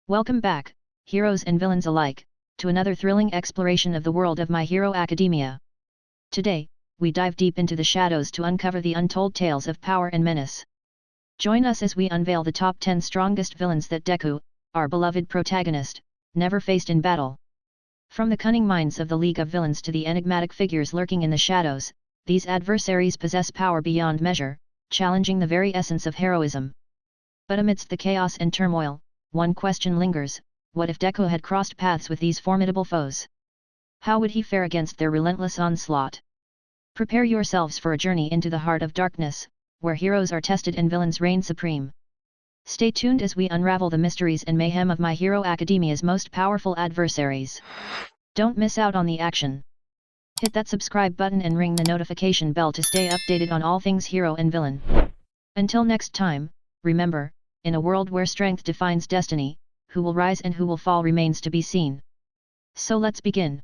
Welcome back, heroes and villains alike, to another thrilling exploration of the world of My Hero Academia. Today, we dive deep into the shadows to uncover the untold tales of power and menace. Join us as we unveil the top 10 strongest villains that Deku, our beloved protagonist, never faced in battle. From the cunning minds of the League of Villains to the enigmatic figures lurking in the shadows, these adversaries possess power beyond measure, challenging the very essence of heroism. But amidst the chaos and turmoil, one question lingers: what if Deku had crossed paths with these formidable foes? How would he fare against their relentless onslaught? Prepare yourselves for a journey into the heart of darkness, where heroes are tested and villains reign supreme. Stay tuned as we unravel the mysteries and mayhem of My Hero Academia's most powerful adversaries. Don't miss out on the action. Hit that subscribe button and ring the notification bell to stay updated on all things hero and villain. Until next time, remember, in a world where strength defines destiny, who will rise and who will fall remains to be seen. So let's begin.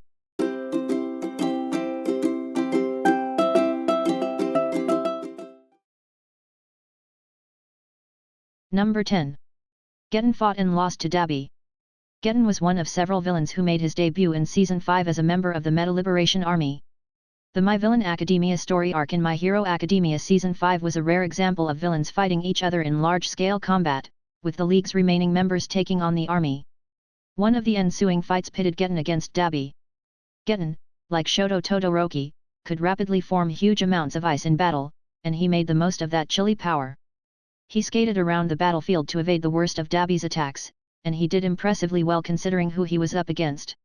Number 10. Geton fought and lost to Dabi. Geton was one of several villains who made his debut in Season 5 as a member of the Meta Liberation Army. The My Villain Academia story arc in My Hero Academia Season 5 was a rare example of villains fighting each other in large-scale combat, with the League's remaining members taking on the army. One of the ensuing fights pitted Geton against Dabi. Geton, like Shoto Todoroki, could rapidly form huge amounts of ice in battle, and he made the most of that chilly power. He skated around the battlefield to evade the worst of Dabi's attacks, and he did impressively well considering who he was up against.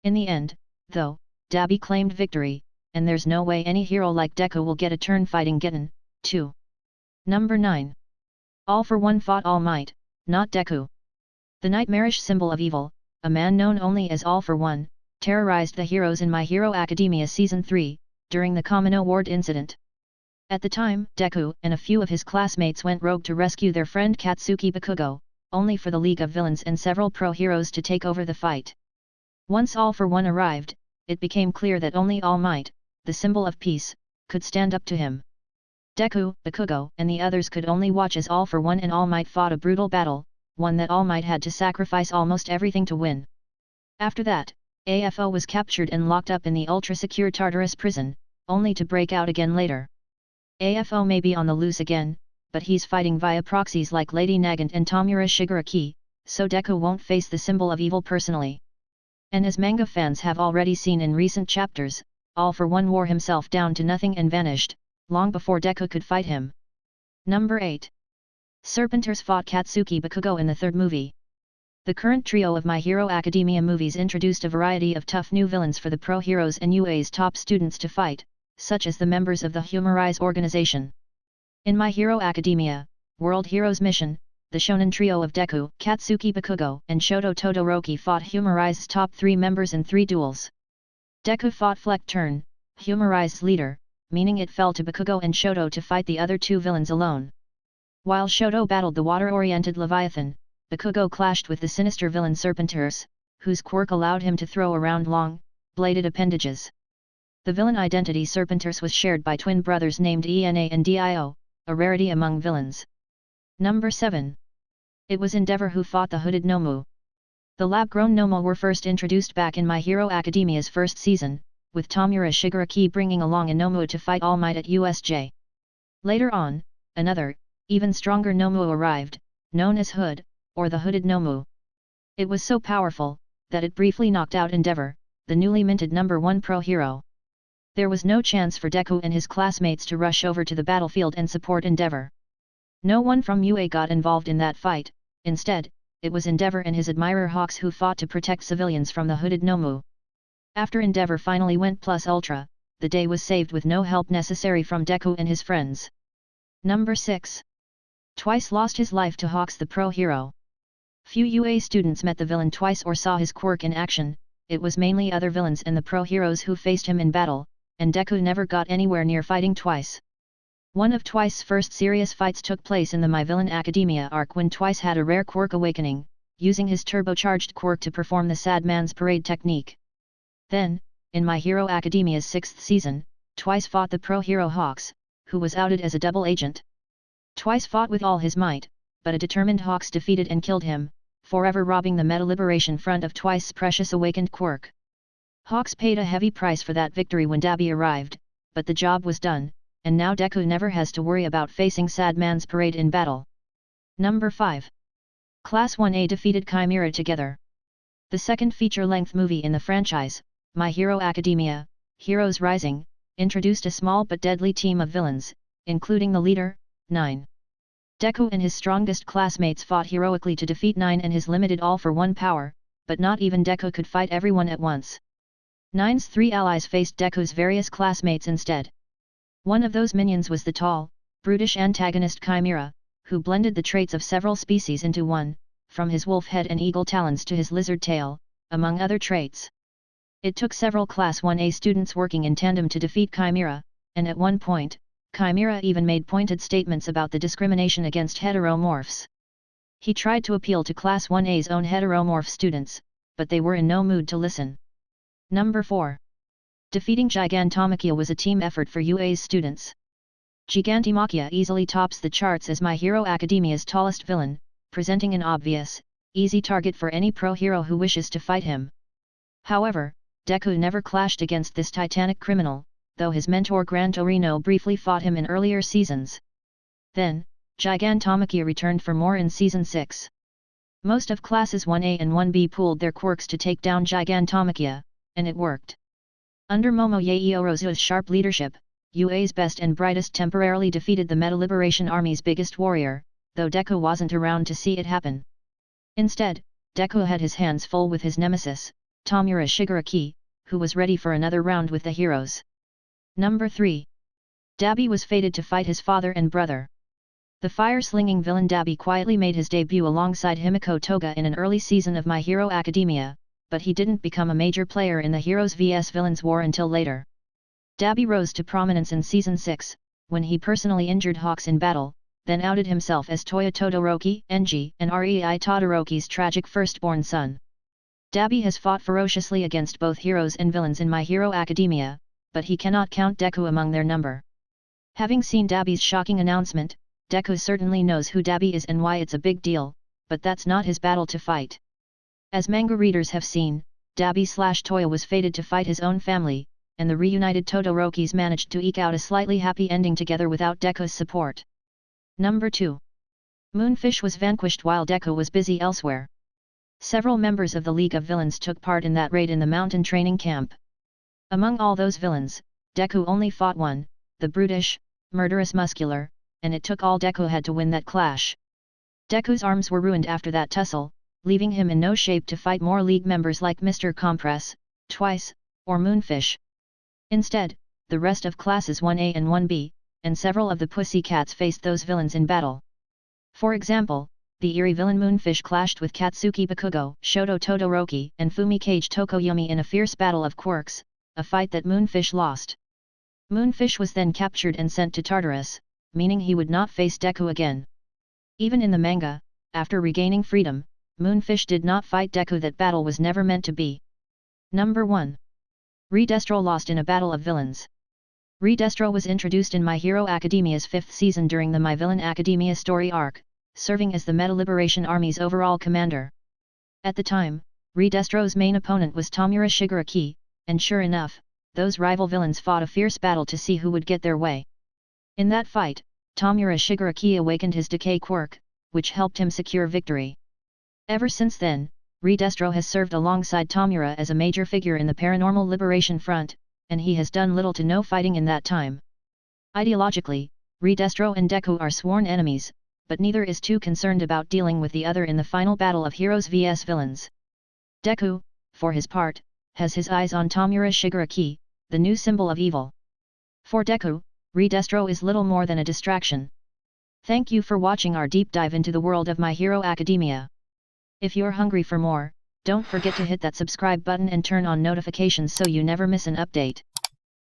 In the end, though, Dabi claimed victory, and there's no way any hero like Deku will get a turn fighting Geton, too. Number 9. All for One fought All Might, not Deku. The nightmarish symbol of evil, a man known only as All for One, terrorized the heroes in My Hero Academia Season 3, during the Kamino Ward incident. At the time, Deku and a few of his classmates went rogue to rescue their friend Katsuki Bakugo, only for the League of Villains and several pro-heroes to take over the fight. Once All for One arrived, it became clear that only All Might, the symbol of peace, could stand up to him. Deku, Bakugo, and the others could only watch as All for One and All Might fought a brutal battle, one that All Might had to sacrifice almost everything to win. After that, AFO was captured and locked up in the ultra-secure Tartarus prison, only to break out again later. AFO may be on the loose again, but he's fighting via proxies like Lady Nagant and Tomura Shigaraki, so Deku won't face the symbol of evil personally. And as manga fans have already seen in recent chapters, All for One wore himself down to nothing and vanished, long before Deku could fight him. Number 8. Serpenters fought Katsuki Bakugo in the third movie. The current trio of My Hero Academia movies introduced a variety of tough new villains for the pro-heroes and UA's top students to fight, such as the members of the Humorize organization. In My Hero Academia, World Heroes Mission, the shonen trio of Deku, Katsuki Bakugo, and Shoto Todoroki fought Humorize's top 3 members in 3 duels. Deku fought Fleck Turn, Humorize's leader, meaning it fell to Bakugo and Shoto to fight the other 2 villains alone. While Shoto battled the water-oriented Leviathan, Bakugo clashed with the sinister villain Serpenters, whose quirk allowed him to throw around long, bladed appendages. The villain identity Serpenters was shared by twin brothers named Ena and Dio, a rarity among villains. Number 7. It was Endeavor who fought the hooded Nomu. The lab-grown Nomu were first introduced back in My Hero Academia's first season, with Tomura Shigaraki bringing along a Nomu to fight All Might at USJ. Later on, another, even stronger Nomu arrived, known as Hood, or the hooded Nomu. It was so powerful, that it briefly knocked out Endeavor, the newly minted number 1 pro-hero. There was no chance for Deku and his classmates to rush over to the battlefield and support Endeavor. No one from UA got involved in that fight, instead, it was Endeavor and his admirer Hawks who fought to protect civilians from the hooded Nomu. After Endeavor finally went plus ultra, the day was saved with no help necessary from Deku and his friends. Number 6. Twice lost his life to Hawks the pro-hero. Few UA students met the villain Twice or saw his quirk in action, it was mainly other villains and the pro-heroes who faced him in battle, and Deku never got anywhere near fighting Twice. One of Twice's first serious fights took place in the My Villain Academia arc when Twice had a rare quirk awakening, using his turbocharged quirk to perform the Sad Man's Parade technique. Then, in My Hero Academia's 6th season, Twice fought the pro-hero Hawks, who was outed as a double agent. Twice fought with all his might, but a determined Hawks defeated and killed him, forever robbing the Meta Liberation Front of twice precious awakened quirk. Hawks paid a heavy price for that victory when Dabi arrived, but the job was done, and now Deku never has to worry about facing Sad Man's parade in battle. Number 5. Class 1A defeated Chimera together. The second feature-length movie in the franchise, My Hero Academia, Heroes Rising, introduced a small but deadly team of villains, including the leader, 9. Deku and his strongest classmates fought heroically to defeat 9 and his limited all-for-one power, but not even Deku could fight everyone at once. 9's 3 allies faced Deku's various classmates instead. One of those minions was the tall, brutish antagonist Chimera, who blended the traits of several species into one, from his wolf head and eagle talons to his lizard tail, among other traits. It took several Class 1A students working in tandem to defeat Chimera, and at one point, Chimera even made pointed statements about the discrimination against heteromorphs. He tried to appeal to Class 1A's own heteromorph students, but they were in no mood to listen. Number 4. Defeating Gigantomachia was a team effort for UA's students. Gigantomachia easily tops the charts as My Hero Academia's tallest villain, presenting an obvious, easy target for any pro hero who wishes to fight him. However, Deku never clashed against this titanic criminal, though his mentor Gran Torino briefly fought him in earlier seasons. Then, Gigantomachia returned for more in Season 6. Most of Classes 1A and 1B pooled their quirks to take down Gigantomachia, and it worked. Under Momoyae Orozu's sharp leadership, UA's best and brightest temporarily defeated the Meta Liberation Army's biggest warrior, though Deku wasn't around to see it happen. Instead, Deku had his hands full with his nemesis, Tomura Shigaraki, who was ready for another round with the heroes. Number 3. Dabi was fated to fight his father and brother. The fire-slinging villain Dabi quietly made his debut alongside Himiko Toga in an early season of My Hero Academia, but he didn't become a major player in the Heroes vs Villains war until later. Dabi rose to prominence in Season 6, when he personally injured Hawks in battle, then outed himself as Toya Todoroki, Enji, and Rei Todoroki's tragic firstborn son. Dabi has fought ferociously against both heroes and villains in My Hero Academia, but he cannot count Deku among their number. Having seen Dabi's shocking announcement, Deku certainly knows who Dabi is and why it's a big deal, but that's not his battle to fight. As manga readers have seen, Dabi/Toya was fated to fight his own family, and the reunited Todorokis managed to eke out a slightly happy ending together without Deku's support. Number 2. Moonfish was vanquished while Deku was busy elsewhere. Several members of the League of Villains took part in that raid in the mountain training camp. Among all those villains, Deku only fought one, the brutish, murderous Muscular, and it took all Deku had to win that clash. Deku's arms were ruined after that tussle, leaving him in no shape to fight more League members like Mr. Compress, Twice, or Moonfish. Instead, the rest of Classes 1A and 1B, and several of the Pussycats faced those villains in battle. For example, the eerie villain Moonfish clashed with Katsuki Bakugo, Shoto Todoroki, and Fumikage Tokoyami in a fierce battle of quirks, a fight that Moonfish lost. Moonfish was then captured and sent to Tartarus, meaning he would not face Deku again. Even in the manga, after regaining freedom, Moonfish did not fight Deku. That battle was never meant to be. Number 1. Redestro lost in a battle of villains. Redestro was introduced in My Hero Academia's 5th season during the My Villain Academia story arc, serving as the Meta Liberation Army's overall commander. At the time, Redestro's main opponent was Tomura Shigaraki, and sure enough, those rival villains fought a fierce battle to see who would get their way. In that fight, Tomura Shigaraki awakened his decay quirk, which helped him secure victory. Ever since then, Redestro has served alongside Tomura as a major figure in the Paranormal Liberation Front, and he has done little to no fighting in that time. Ideologically, Redestro and Deku are sworn enemies, but neither is too concerned about dealing with the other in the final battle of Heroes vs Villains. Deku, for his part, has his eyes on Tomura Shigaraki, the new symbol of evil. For Deku, Redestro is little more than a distraction. Thank you for watching our deep dive into the world of My Hero Academia. If you're hungry for more, don't forget to hit that subscribe button and turn on notifications so you never miss an update.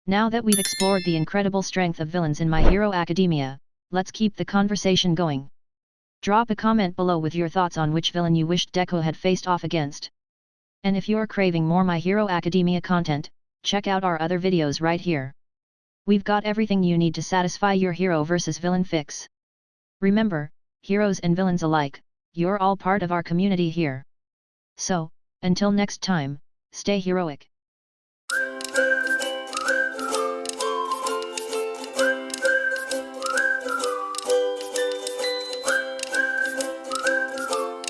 Now that we've explored the incredible strength of villains in My Hero Academia, let's keep the conversation going. Drop a comment below with your thoughts on which villain you wished Deku had faced off against. And if you're craving more My Hero Academia content, check out our other videos right here. We've got everything you need to satisfy your hero versus villain fix. Remember, heroes and villains alike, You're all part of our community here. So, until next time, stay heroic.